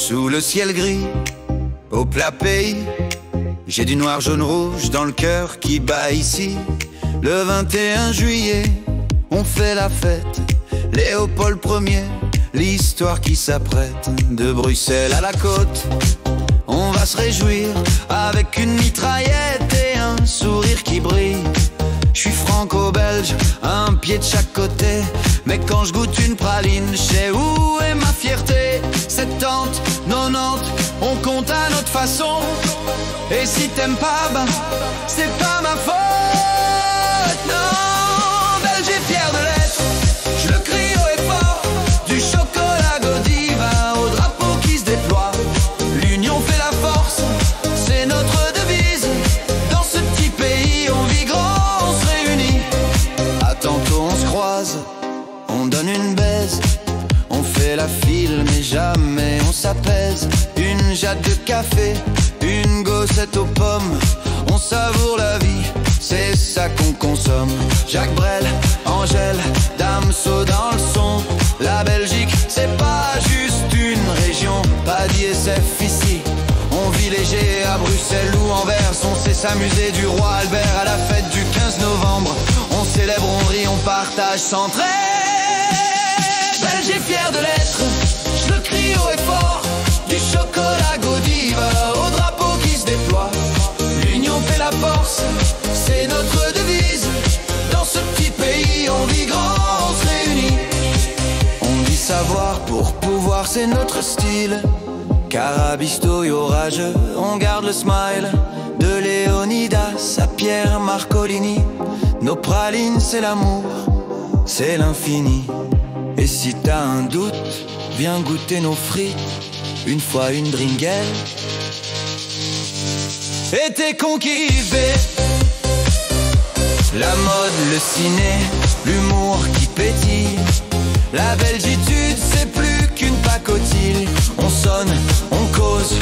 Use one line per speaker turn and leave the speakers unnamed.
Sous le ciel gris, au plat pays, j'ai du noir, jaune, rouge dans le cœur qui bat ici. Le 21 juillet, on fait la fête. Léopold Ier, l'histoire qui s'apprête. De Bruxelles à la côte, on va se réjouir avec une mitraillette et un sourire qui brille. Je suis franco-belge, un pied de chaque côté. Mais quand je goûte une praline, je sais où est ma fierté. 70, 90, on compte à notre façon. Et si t'aimes pas, ben c'est pas ma faute. Non, belge et fier de l'être, je le crie haut et fort. Du chocolat Godiva au drapeau qui se déploie. L'union fait la force, c'est notre devise. Dans ce petit pays, on vit grand, on se réunit. À tantôt on se croise, on donne une baise. On fait la file mais jamais on s'apaise. Une jatte de café, une gossette aux pommes. On savoure la vie, c'est ça qu'on consomme. Jacques Brel, Angèle, Damso dans le son. La Belgique, c'est pas juste une région. Pas d'ISF ici, on vit léger à Bruxelles ou Anvers. On sait s'amuser du roi Albert à la fête du 15 novembre. On célèbre, on rit, on partage sans trêve. Belge et fier de l'être, je le crie haut et fort. Du chocolat Godiva au drapeau qui se déploie. L'union fait la force, c'est notre devise. Dans ce petit pays, on vit grand, on se réunit. On dit savoir pour pouvoir, c'est notre style. Carabisto et orageux, on garde le smile. De Léonidas à Pierre Marcolini, nos pralines, c'est l'amour, c'est l'infini. Et si t'as un doute, viens goûter nos frites. Une fois une dringuelle et t'es conquivé. La mode, le ciné, l'humour qui pétille. La belgitude, c'est plus qu'une pacotille. On sonne, on cause,